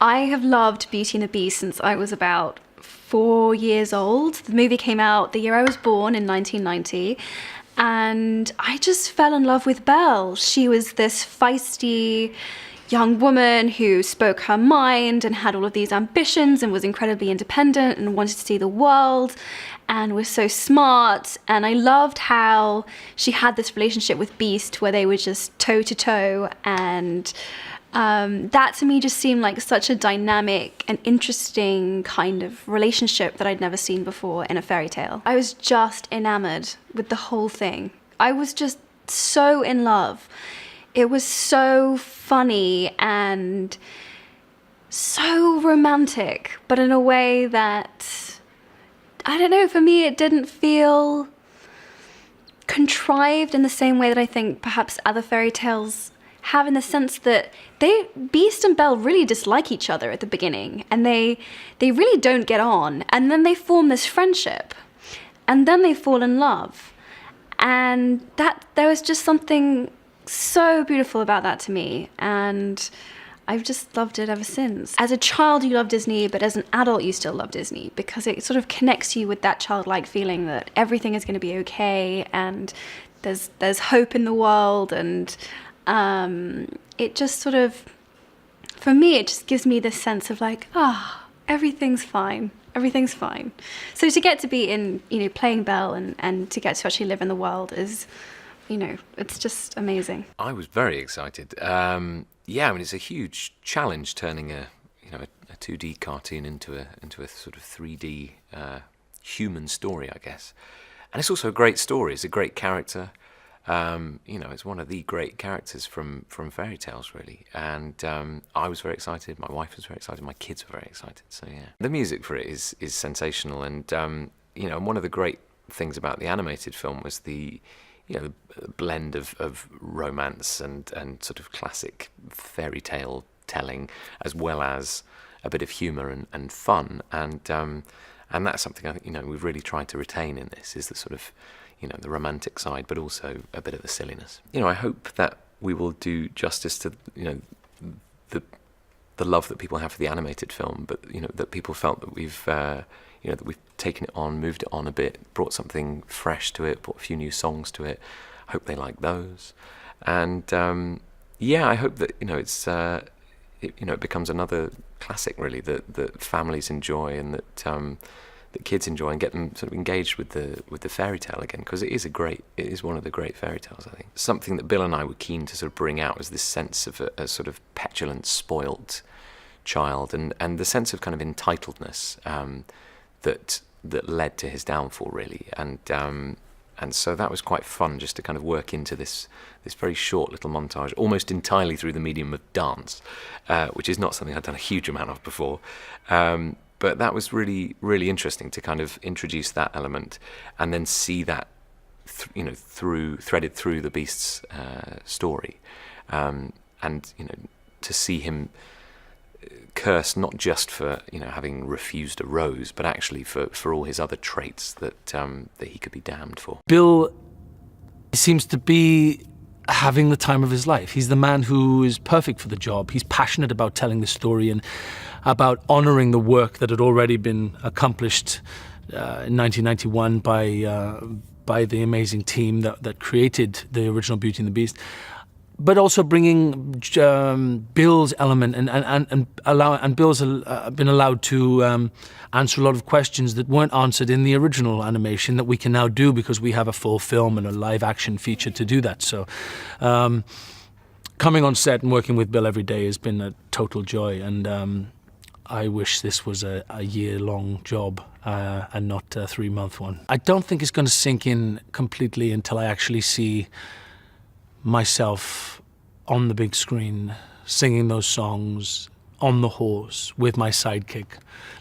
I have loved Beauty and the Beast since I was about 4 years old. The movie came out the year I was born in 1990, and I just fell in love with Belle. She was this feisty young woman who spoke her mind and had all of these ambitions and was incredibly independent and wanted to see the world and was so smart. And I loved how she had this relationship with Beast where they were just toe to toe, and that to me just seemed like such a dynamic and interesting kind of relationship that I'd never seen before in a fairy tale. I was just enamored with the whole thing. I was just so in love. It was so funny and so romantic, but in a way that, I don't know, for me it didn't feel contrived in the same way that I think perhaps other fairy tales have, in the sense that Beast and Belle really dislike each other at the beginning, and they really don't get on, and then they form this friendship, and then they fall in love, and that there was just something so beautiful about that to me, and I've just loved it ever since. As a child you love Disney, but as an adult you still love Disney because it sort of connects you with that childlike feeling that everything is going to be okay and there's hope in the world, and it just sort of, for me, it just gives me this sense of like, everything's fine. Everything's fine. So to get to be in, playing Belle and to get to actually live in the world is, it's just amazing. I was very excited. It's a huge challenge turning a 2D cartoon into a sort of 3D human story, I guess. And it's also a great story. It's a great character. It's one of the great characters from fairy tales, really. And I was very excited. My wife was very excited. My kids were very excited. So yeah, the music for it is sensational. And one of the great things about the animated film was the blend of romance and sort of classic fairy tale telling, as well as a bit of humour and fun. And that's something I think we've really tried to retain in this, is the sort of the romantic side, but also a bit of the silliness. I hope that we will do justice to the love that people have for the animated film, but that people felt that we've that we've taken it on, moved it on a bit, brought something fresh to it, brought a few new songs to it. Hope they like those, and I hope that it becomes another classic, really, that families enjoy and that kids enjoy, and get them sort of engaged with the fairy tale again, because it is one of the great fairy tales, I think. Something that Bill and I were keen to sort of bring out was this sense of a sort of petulant, spoilt child, and the sense of kind of entitledness that led to his downfall, really, and so that was quite fun, just to kind of work into this very short little montage, almost entirely through the medium of dance, which is not something I'd done a huge amount of before. But that was really, really interesting to kind of introduce that element, and then see that, threaded through the Beast's story, and to see him cursed not just for having refused a rose, but actually for all his other traits that he could be damned for. Bill seems to be having the time of his life. He's the man who is perfect for the job. He's passionate about telling the story and about honouring the work that had already been accomplished in 1991 by the amazing team that created the original Beauty and the Beast, but also bringing Bill's element and Bill's been allowed to answer a lot of questions that weren't answered in the original animation that we can now do because we have a full film and a live action feature to do that. So coming on set and working with Bill every day has been a total joy, and I wish this was a year-long job and not a 3-month one. I don't think it's going to sink in completely until I actually see myself on the big screen singing those songs on the horse with my sidekick,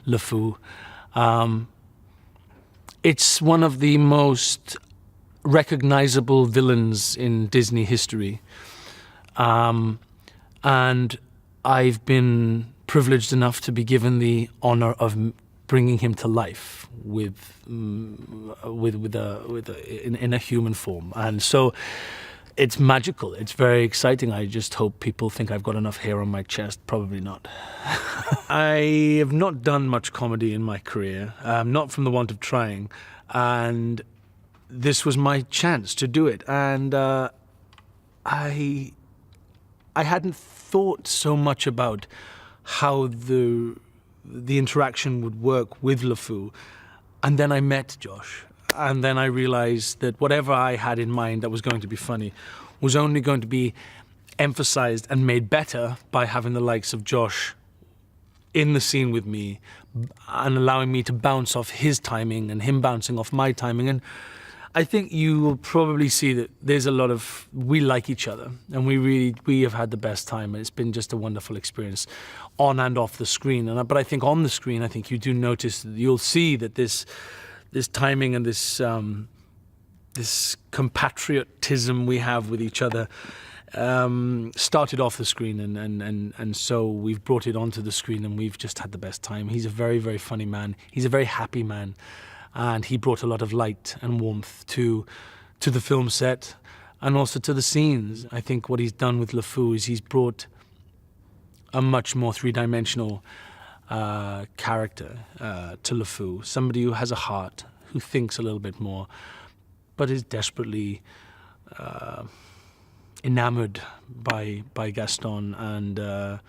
LeFou. It's one of the most recognizable villains in Disney history. And I've been privileged enough to be given the honor of bringing him to life in a human form. And so it's magical. It's very exciting. I just hope people think I've got enough hair on my chest. Probably not. I have not done much comedy in my career, not from the want of trying, and this was my chance to do it. And I hadn't thought so much about how the interaction would work with LeFou, and then I met Josh. And then I realized that whatever I had in mind that was going to be funny was only going to be emphasized and made better by having the likes of Josh in the scene with me and allowing me to bounce off his timing and him bouncing off my timing. And I think you will probably see that there's a lot of, we like each other, and we have had the best time. It's been just a wonderful experience on and off the screen. But I think on the screen, I think you do notice, you'll see that this timing and this compatriotism we have with each other started off the screen, and so we've brought it onto the screen, and we've just had the best time. He's a very, very funny man. He's a very happy man, and he brought a lot of light and warmth to the film set and also to the scenes. I think what he's done with LeFou is he's brought a much more three-dimensional character to LeFou, somebody who has a heart, who thinks a little bit more, but is desperately enamored by Gaston and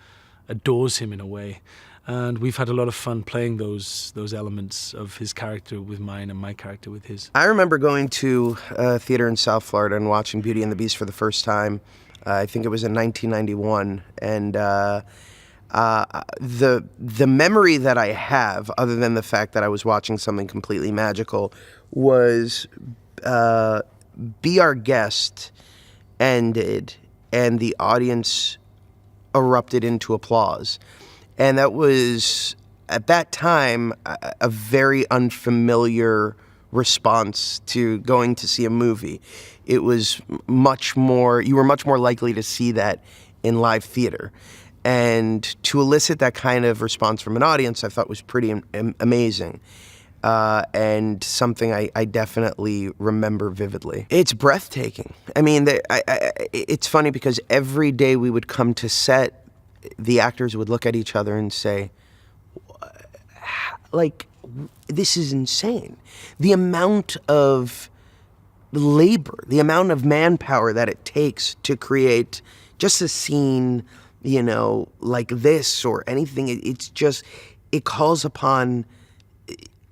adores him in a way. And we've had a lot of fun playing those elements of his character with mine and my character with his. I remember going to a theater in South Florida and watching Beauty and the Beast for the first time. I think it was in 1991, and the memory that I have, other than the fact that I was watching something completely magical, was Be Our Guest ended and the audience erupted into applause. And that was, at that time, a very unfamiliar response to going to see a movie. It was much more, you were much more likely to see that in live theater. And to elicit that kind of response from an audience, I thought was pretty amazing. And something I definitely remember vividly. It's breathtaking. I mean, it's funny because every day we would come to set, the actors would look at each other and say, like, this is insane. The amount of labor, the amount of manpower that it takes to create just a scene, you know, like this or anything. It's just, it calls upon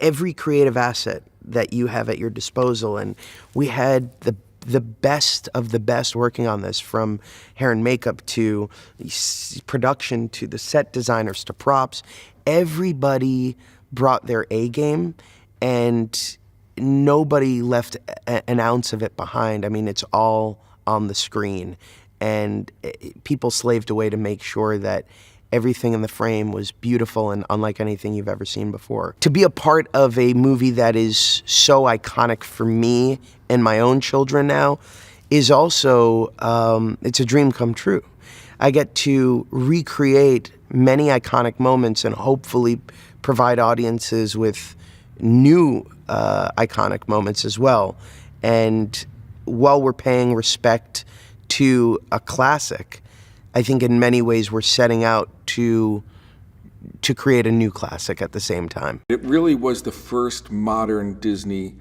every creative asset that you have at your disposal. And we had the best of the best working on this, from hair and makeup to production to the set designers to props. Everybody brought their A game, and nobody left an ounce of it behind. I mean, it's all on the screen, and people slaved away to make sure that everything in the frame was beautiful and unlike anything you've ever seen before. To be a part of a movie that is so iconic for me and my own children now is also, it's a dream come true. I get to recreate many iconic moments and hopefully provide audiences with new iconic moments as well. And while we're paying respect to a classic, I think in many ways we're setting out to create a new classic at the same time. It really was the first modern Disney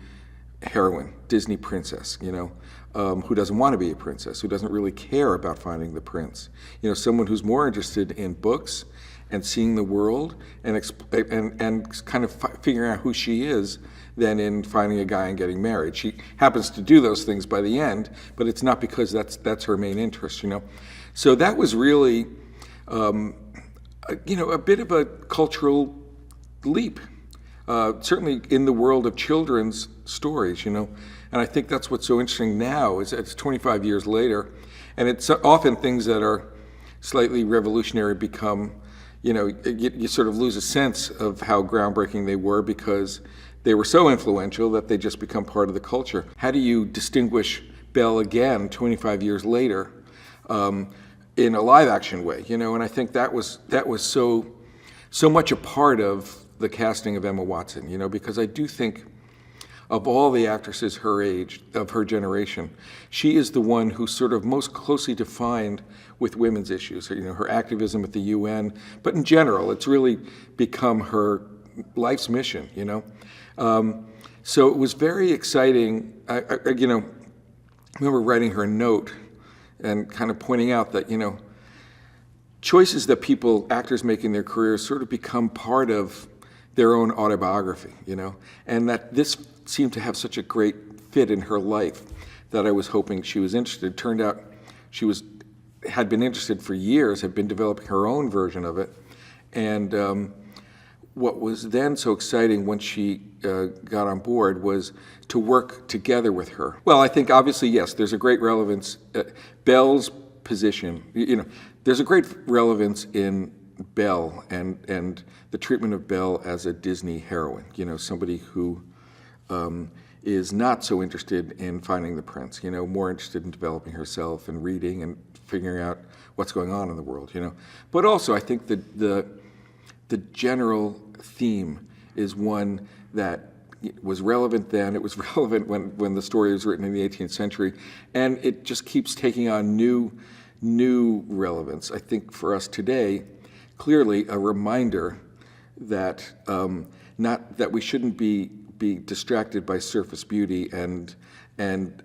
heroine, Disney princess, you know, who doesn't want to be a princess, who doesn't really care about finding the prince. You know, someone who's more interested in books and seeing the world and kind of figuring out who she is than in finding a guy and getting married. She happens to do those things by the end, but it's not because that's her main interest, you know. So that was really, you know, a bit of a cultural leap, certainly in the world of children's stories, you know. And I think that's what's so interesting now, is it's 25 years later, and it's often things that are slightly revolutionary become, you know, you sort of lose a sense of how groundbreaking they were because they were so influential that they just become part of the culture. How do you distinguish Belle again 25 years later in a live action way, you know? And I think that was so much a part of the casting of Emma Watson, you know, because I do think of all the actresses her age, of her generation, she is the one who sort of most closely defined with women's issues, her activism at the UN, but in general, it's really become her life's mission, So it was very exciting. I remember writing her a note and kind of pointing out that, choices that actors make in their careers sort of become part of their own autobiography, and that this seemed to have such a great fit in her life that I was hoping she was interested. It turned out she had been interested for years, had been developing her own version of it, and what was then so exciting when she got on board was to work together with her. Well, I think obviously, yes, there's a great relevance. Belle's position, there's a great relevance in Belle and the treatment of Belle as a Disney heroine, somebody who is not so interested in finding the prince, more interested in developing herself and reading and figuring out what's going on in the world, But also, I think the general theme is one that was relevant then, it was relevant when the story was written in the 18th century, and it just keeps taking on new relevance. I think for us today, clearly a reminder that not that we shouldn't be distracted by surface beauty and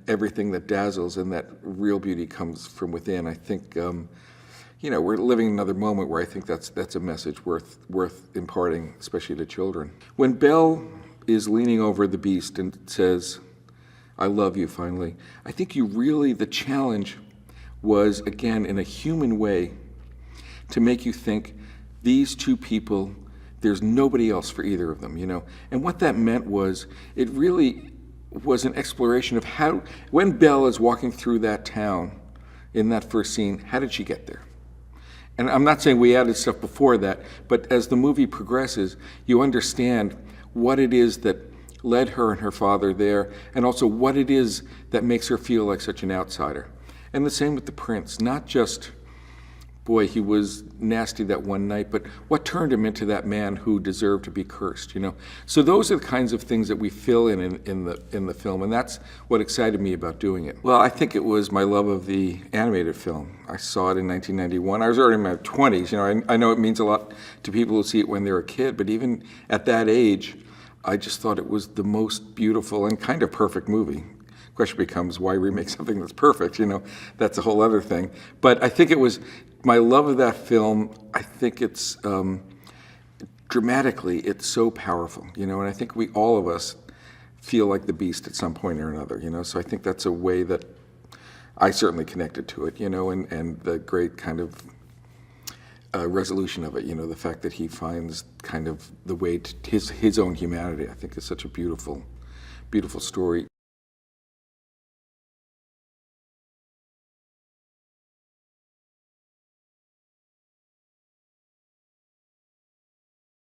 everything that dazzles, and that real beauty comes from within. I think we're living in another moment where I think that's a message worth imparting, especially to children. When Belle is leaning over the beast and says, "I love you," finally, I think the challenge was, again, in a human way, to make you think, these two people, there's nobody else for either of them, And what that meant was, it really was an exploration of how, when Belle is walking through that town in that first scene, how did she get there? And I'm not saying we added stuff before that, but as the movie progresses, you understand what it is that led her and her father there, and also what it is that makes her feel like such an outsider. And the same with the prince, not just, boy, he was nasty that one night, but what turned him into that man who deserved to be cursed, So those are the kinds of things that we fill in the film, and that's what excited me about doing it. Well, I think it was my love of the animated film. I saw it in 1991. I was already in my 20s, I know it means a lot to people who see it when they're a kid, but even at that age, I just thought it was the most beautiful and kind of perfect movie. Question becomes, why remake something that's perfect? That's a whole other thing. But I think it was my love of that film. I think it's dramatically, it's so powerful, and I think all of us feel like the beast at some point or another, So I think that's a way that I certainly connected to it, and the great kind of resolution of it, the fact that he finds kind of the way to his own humanity, I think is such a beautiful story.